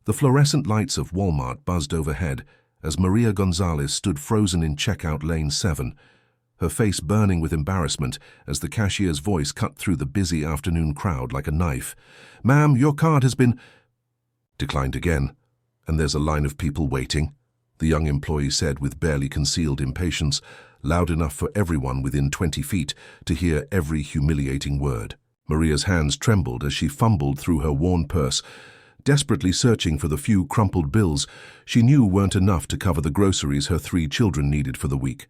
The fluorescent lights of Walmart buzzed overhead as Maria Gonzalez stood frozen in checkout lane 7, her face burning with embarrassment as the cashier's voice cut through the busy afternoon crowd like a knife. "Ma'am, your card has been—" Declined again. "And there's a line of people waiting," the young employee said with barely concealed impatience, loud enough for everyone within 20 feet to hear every humiliating word. Maria's hands trembled as she fumbled through her worn purse, desperately searching for the few crumpled bills she knew weren't enough to cover the groceries her 3 children needed for the week,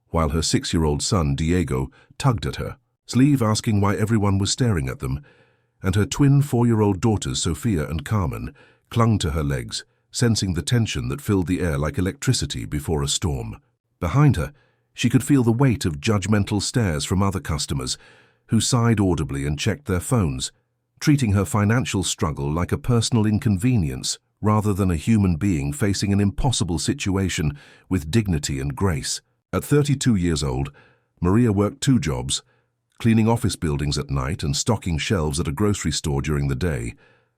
while her 6-year-old son, Diego, tugged at her sleeve asking why everyone was staring at them, and her twin 4-year-old daughters, Sophia and Carmen, clung to her legs, sensing the tension that filled the air like electricity before a storm. Behind her, she could feel the weight of judgmental stares from other customers, who sighed audibly and checked their phones, treating her financial struggle like a personal inconvenience rather than a human being facing an impossible situation with dignity and grace. At 32 years old, Maria worked 2 jobs, cleaning office buildings at night and stocking shelves at a grocery store during the day.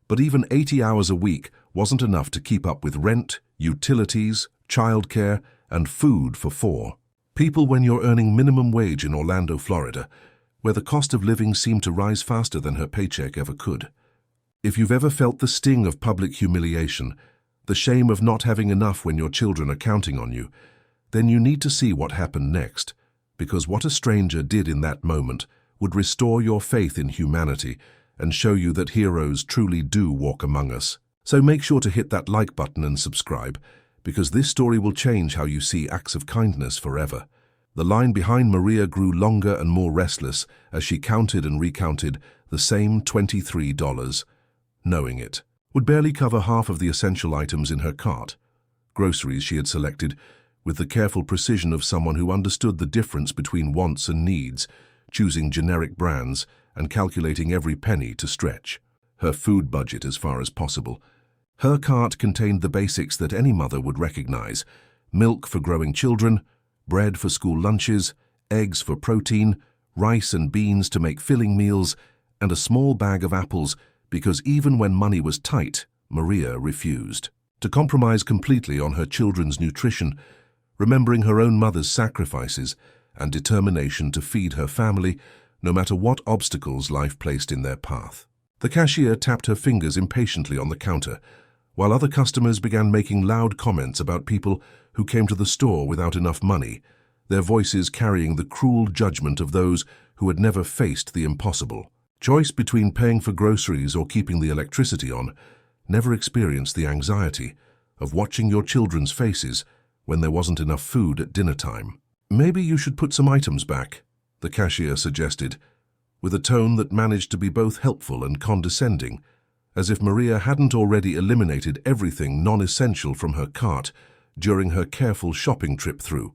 But even 80 hours a week wasn't enough to keep up with rent, utilities, childcare, and food for 4 people when you're earning minimum wage in Orlando, Florida, where the cost of living seemed to rise faster than her paycheck ever could. If you've ever felt the sting of public humiliation, the shame of not having enough when your children are counting on you, then you need to see what happened next, because what a stranger did in that moment would restore your faith in humanity and show you that heroes truly do walk among us. So make sure to hit that like button and subscribe, because this story will change how you see acts of kindness forever. The line behind Maria grew longer and more restless as she counted and recounted the same $23, knowing it would barely cover half of the essential items in her cart, groceries she had selected with the careful precision of someone who understood the difference between wants and needs, choosing generic brands and calculating every penny to stretch her food budget as far as possible. Her cart contained the basics that any mother would recognize: milk for growing children, bread for school lunches, eggs for protein, rice and beans to make filling meals, and a small bag of apples because even when money was tight, Maria refused to compromise completely on her children's nutrition, remembering her own mother's sacrifices and determination to feed her family no matter what obstacles life placed in their path. The cashier tapped her fingers impatiently on the counter, while other customers began making loud comments about people who came to the store without enough money, their voices carrying the cruel judgment of those who had never faced the impossible. Choice between paying for groceries or keeping the electricity on, never experienced the anxiety of watching your children's faces when there wasn't enough food at dinner time. "Maybe you should put some items back," the cashier suggested, with a tone that managed to be both helpful and condescending, as if Maria hadn't already eliminated everything non-essential from her cart during her careful shopping trip through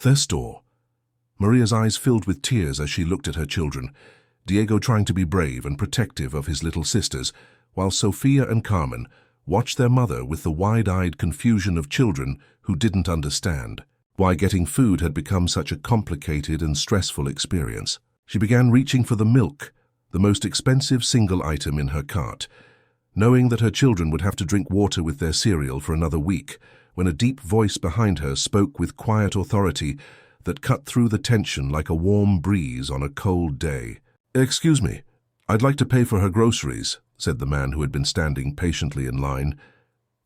their store. Maria's eyes filled with tears as she looked at her children, Diego trying to be brave and protective of his little sisters, while Sophia and Carmen watched their mother with the wide-eyed confusion of children who didn't understand why getting food had become such a complicated and stressful experience. She began reaching for the milk, the most expensive single item in her cart, knowing that her children would have to drink water with their cereal for another week, when a deep voice behind her spoke with quiet authority that cut through the tension like a warm breeze on a cold day. "Excuse me, I'd like to pay for her groceries," said the man who had been standing patiently in line,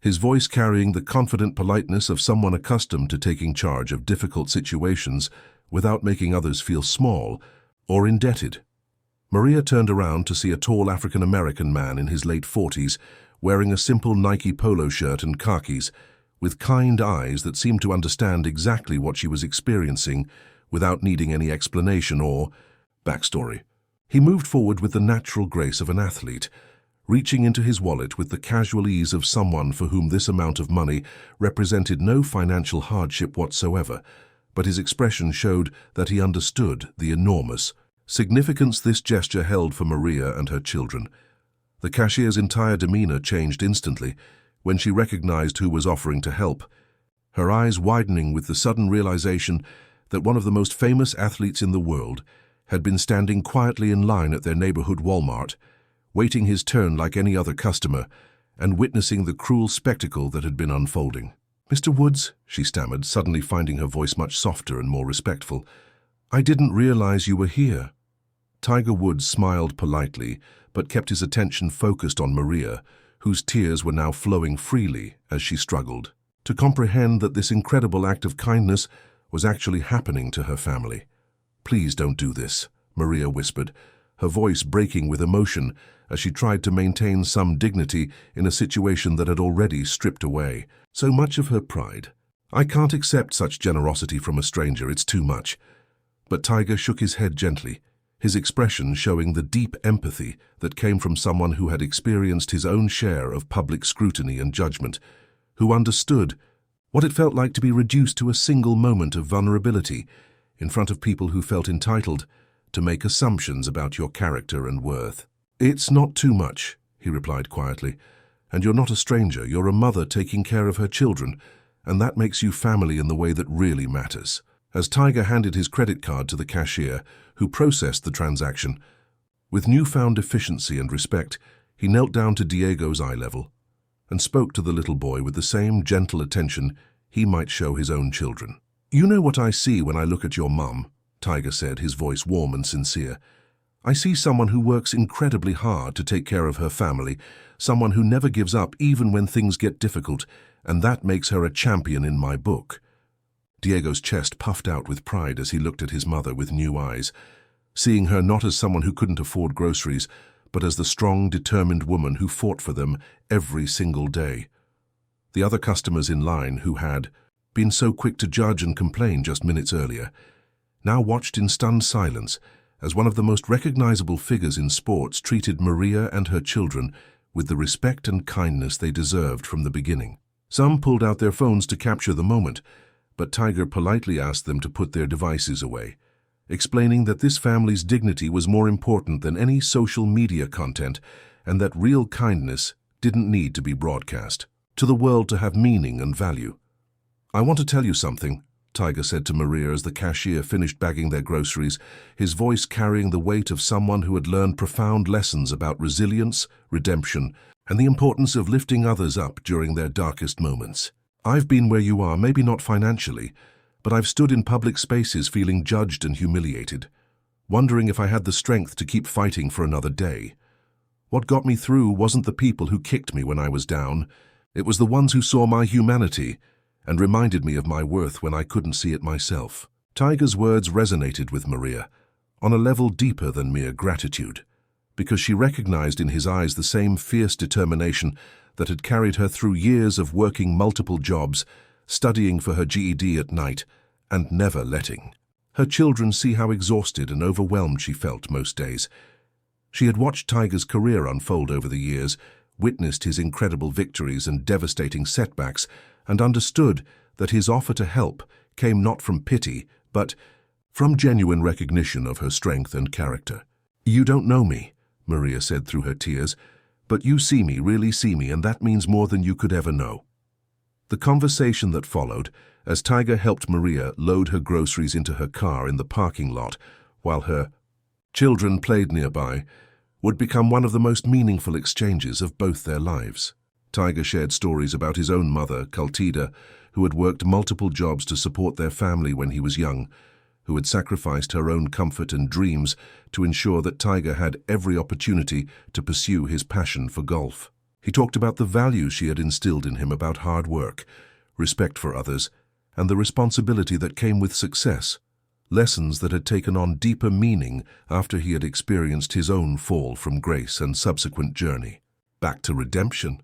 his voice carrying the confident politeness of someone accustomed to taking charge of difficult situations without making others feel small or indebted. Maria turned around to see a tall African-American man in his late 40s, wearing a simple Nike polo shirt and khakis, with kind eyes that seemed to understand exactly what she was experiencing without needing any explanation or backstory. He moved forward with the natural grace of an athlete, reaching into his wallet with the casual ease of someone for whom this amount of money represented no financial hardship whatsoever, but his expression showed that he understood the enormous significance this gesture held for Maria and her children. The cashier's entire demeanor changed instantly when she recognized who was offering to help, her eyes widening with the sudden realization that one of the most famous athletes in the world had been standing quietly in line at their neighborhood Walmart, waiting his turn like any other customer, and witnessing the cruel spectacle that had been unfolding. "Mr. Woods," she stammered, suddenly finding her voice much softer and more respectful, "I didn't realize you were here." Tiger Woods smiled politely, but kept his attention focused on Maria, whose tears were now flowing freely as she struggled to comprehend that this incredible act of kindness was actually happening to her family. "Please don't do this," Maria whispered, her voice breaking with emotion as she tried to maintain some dignity in a situation that had already stripped away so much of her pride. "I can't accept such generosity from a stranger, it's too much." But Tiger shook his head gently, his expression showing the deep empathy that came from someone who had experienced his own share of public scrutiny and judgment, who understood what it felt like to be reduced to a single moment of vulnerability in front of people who felt entitled to make assumptions about your character and worth. "It's not too much," he replied quietly, "and you're not a stranger, you're a mother taking care of her children, and that makes you family in the way that really matters." As Tiger handed his credit card to the cashier, who processed the transaction, with newfound efficiency and respect, he knelt down to Diego's eye level and spoke to the little boy with the same gentle attention he might show his own children. "You know what I see when I look at your mum," Tiger said, his voice warm and sincere. "I see someone who works incredibly hard to take care of her family, someone who never gives up even when things get difficult, and that makes her a champion in my book." Diego's chest puffed out with pride as he looked at his mother with new eyes, seeing her not as someone who couldn't afford groceries, but as the strong, determined woman who fought for them every single day. The other customers in line, who had been so quick to judge and complain just minutes earlier, now watched in stunned silence as one of the most recognizable figures in sports treated Maria and her children with the respect and kindness they deserved from the beginning. Some pulled out their phones to capture the moment, but Tiger politely asked them to put their devices away, explaining that this family's dignity was more important than any social media content and that real kindness didn't need to be broadcast to the world to have meaning and value. "I want to tell you something," Tiger said to Maria as the cashier finished bagging their groceries, his voice carrying the weight of someone who had learned profound lessons about resilience, redemption, and the importance of lifting others up during their darkest moments. "I've been where you are, maybe not financially, but I've stood in public spaces feeling judged and humiliated, wondering if I had the strength to keep fighting for another day. What got me through wasn't the people who kicked me when I was down, it was the ones who saw my humanity and reminded me of my worth when I couldn't see it myself." Tiger's words resonated with Maria on a level deeper than mere gratitude, because she recognized in his eyes the same fierce determination that had carried her through years of working multiple jobs, studying for her GED at night, and never letting her children see how exhausted and overwhelmed she felt most days. She had watched Tiger's career unfold over the years, witnessed his incredible victories and devastating setbacks, and understood that his offer to help came not from pity, but from genuine recognition of her strength and character. "You don't know me," Maria said through her tears, "but you see me, really see me, and that means more than you could ever know." The conversation that followed, as Tiger helped Maria load her groceries into her car in the parking lot while her children played nearby, would become one of the most meaningful exchanges of both their lives. Tiger shared stories about his own mother, Kaltida, who had worked multiple jobs to support their family when he was young, who had sacrificed her own comfort and dreams to ensure that Tiger had every opportunity to pursue his passion for golf. He talked about the values she had instilled in him about hard work, respect for others, and the responsibility that came with success, lessons that had taken on deeper meaning after he had experienced his own fall from grace and subsequent journey back to redemption.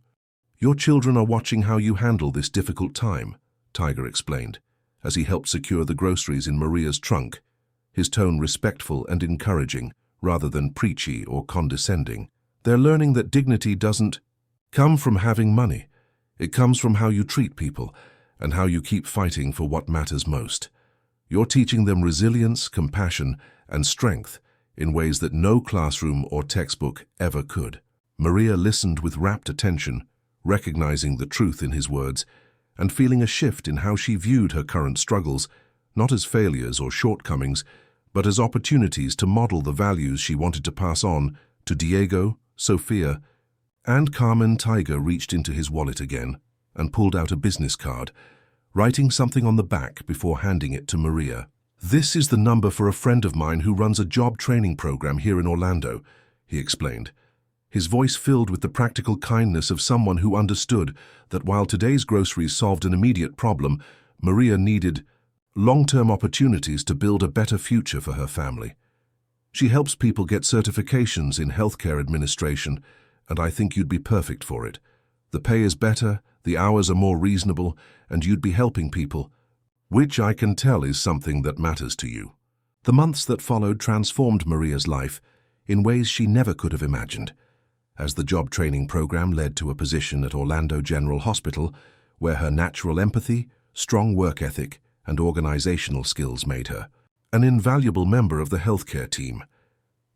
"Your children are watching how you handle this difficult time," Tiger explained, as he helped secure the groceries in Maria's trunk, his tone respectful and encouraging rather than preachy or condescending. "They're learning that dignity doesn't come from having money. It comes from how you treat people and how you keep fighting for what matters most. You're teaching them resilience, compassion, and strength in ways that no classroom or textbook ever could." Maria listened with rapt attention, recognizing the truth in his words, and feeling a shift in how she viewed her current struggles, not as failures or shortcomings, but as opportunities to model the values she wanted to pass on to Diego, Sophia, And Carmen Tiger reached into his wallet again and pulled out a business card, writing something on the back before handing it to Maria. "This is the number for a friend of mine who runs a job training program here in Orlando," he explained, his voice filled with the practical kindness of someone who understood that while today's groceries solved an immediate problem, Maria needed long-term opportunities to build a better future for her family. "She helps people get certifications in healthcare administration, and I think you'd be perfect for it. The pay is better, the hours are more reasonable, and you'd be helping people, which I can tell is something that matters to you." The months that followed transformed Maria's life in ways she never could have imagined, as the job training program led to a position at Orlando General Hospital, where her natural empathy, strong work ethic, and organizational skills made her an invaluable member of the healthcare team.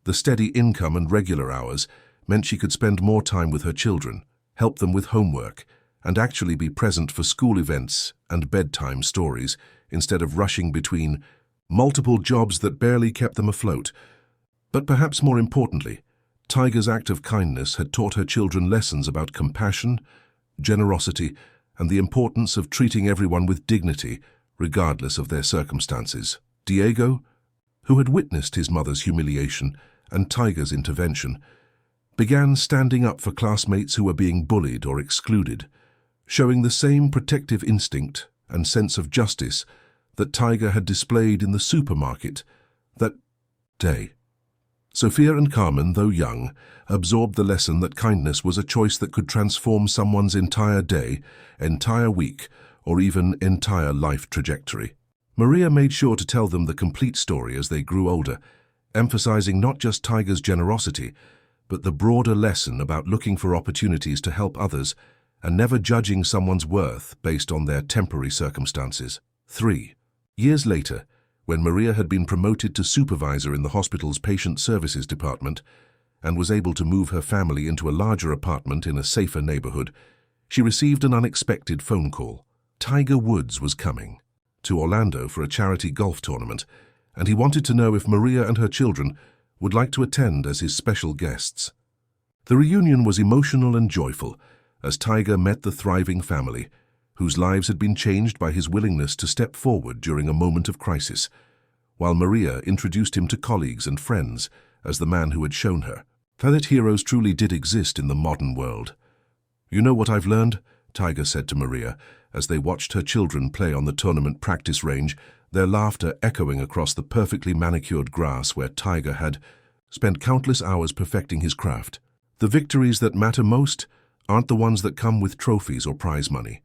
The steady income and regular hours meant she could spend more time with her children, help them with homework, and actually be present for school events and bedtime stories instead of rushing between multiple jobs that barely kept them afloat. But perhaps more importantly, Tiger's act of kindness had taught her children lessons about compassion, generosity, and the importance of treating everyone with dignity, regardless of their circumstances. Diego, who had witnessed his mother's humiliation and Tiger's intervention, began standing up for classmates who were being bullied or excluded, showing the same protective instinct and sense of justice that Tiger had displayed in the supermarket that day. Sophia and Carmen, though young, absorbed the lesson that kindness was a choice that could transform someone's entire day, entire week, or even entire life trajectory. Maria made sure to tell them the complete story as they grew older, emphasizing not just Tiger's generosity, but the broader lesson about looking for opportunities to help others and never judging someone's worth based on their temporary circumstances. 3 years later, when Maria had been promoted to supervisor in the hospital's patient services department and was able to move her family into a larger apartment in a safer neighborhood, she received an unexpected phone call. Tiger Woods was coming to Orlando for a charity golf tournament, and he wanted to know if Maria and her children would like to attend as his special guests. The reunion was emotional and joyful as Tiger met the thriving family, whose lives had been changed by his willingness to step forward during a moment of crisis, while Maria introduced him to colleagues and friends as the man who had shown her that heroes truly did exist in the modern world. "You know what I've learned?" Tiger said to Maria as they watched her children play on the tournament practice range, their laughter echoing across the perfectly manicured grass where Tiger had spent countless hours perfecting his craft. "The victories that matter most aren't the ones that come with trophies or prize money.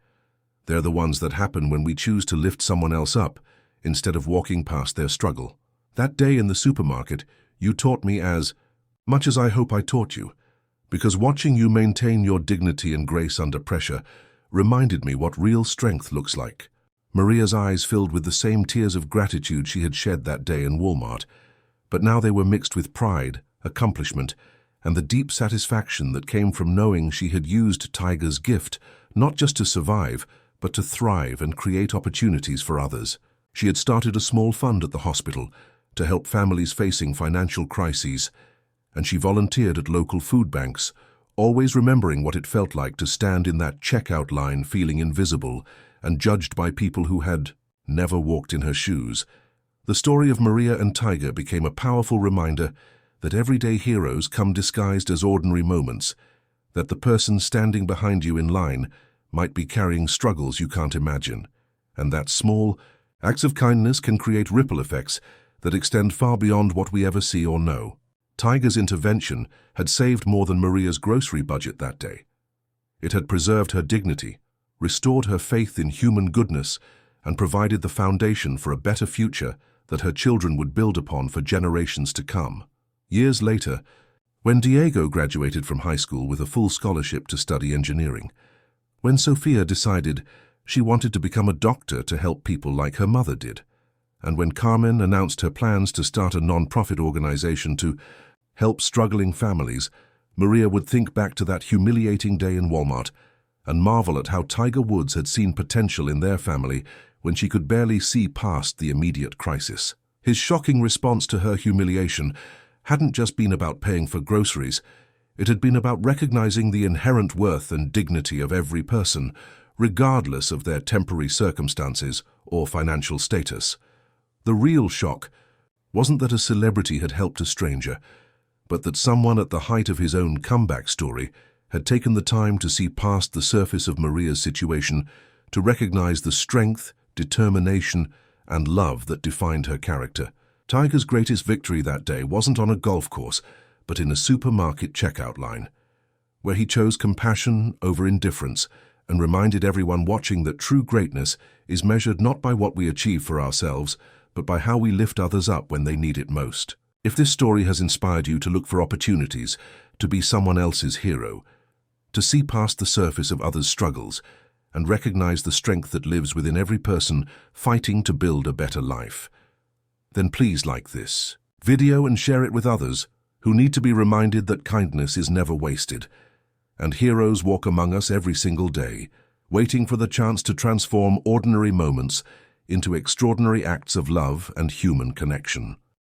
They're the ones that happen when we choose to lift someone else up instead of walking past their struggle. That day in the supermarket, you taught me as much as I hope I taught you, because watching you maintain your dignity and grace under pressure reminded me what real strength looks like." Maria's eyes filled with the same tears of gratitude she had shed that day in Walmart, but now they were mixed with pride, accomplishment, and the deep satisfaction that came from knowing she had used Tiger's gift not just to survive, but to thrive and create opportunities for others. She had started a small fund at the hospital to help families facing financial crises, and she volunteered at local food banks, always remembering what it felt like to stand in that checkout line feeling invisible and judged by people who had never walked in her shoes. The story of Maria and Tiger became a powerful reminder that everyday heroes come disguised as ordinary moments, that the person standing behind you in line might be carrying struggles you can't imagine, and that small acts of kindness can create ripple effects that extend far beyond what we ever see or know. Tiger's intervention had saved more than Maria's grocery budget that day. It had preserved her dignity, restored her faith in human goodness, and provided the foundation for a better future that her children would build upon for generations to come. Years later, when Diego graduated from high school with a full scholarship to study engineering, when Sophia decided she wanted to become a doctor to help people like her mother did, and when Carmen announced her plans to start a non-profit organization to help struggling families, Maria would think back to that humiliating day in Walmart and marvel at how Tiger Woods had seen potential in their family when she could barely see past the immediate crisis. His shocking response to her humiliation hadn't just been about paying for groceries. It had been about recognizing the inherent worth and dignity of every person, regardless of their temporary circumstances or financial status. The real shock wasn't that a celebrity had helped a stranger, but that someone at the height of his own comeback story had taken the time to see past the surface of Maria's situation, to recognize the strength, determination, and love that defined her character. Tiger's greatest victory that day wasn't on a golf course, but in a supermarket checkout line, where he chose compassion over indifference and reminded everyone watching that true greatness is measured not by what we achieve for ourselves, but by how we lift others up when they need it most. If this story has inspired you to look for opportunities, to be someone else's hero, to see past the surface of others' struggles, and recognize the strength that lives within every person fighting to build a better life, then please like this video and share it with others who need to be reminded that kindness is never wasted, and heroes walk among us every single day, waiting for the chance to transform ordinary moments into extraordinary acts of love and human connection.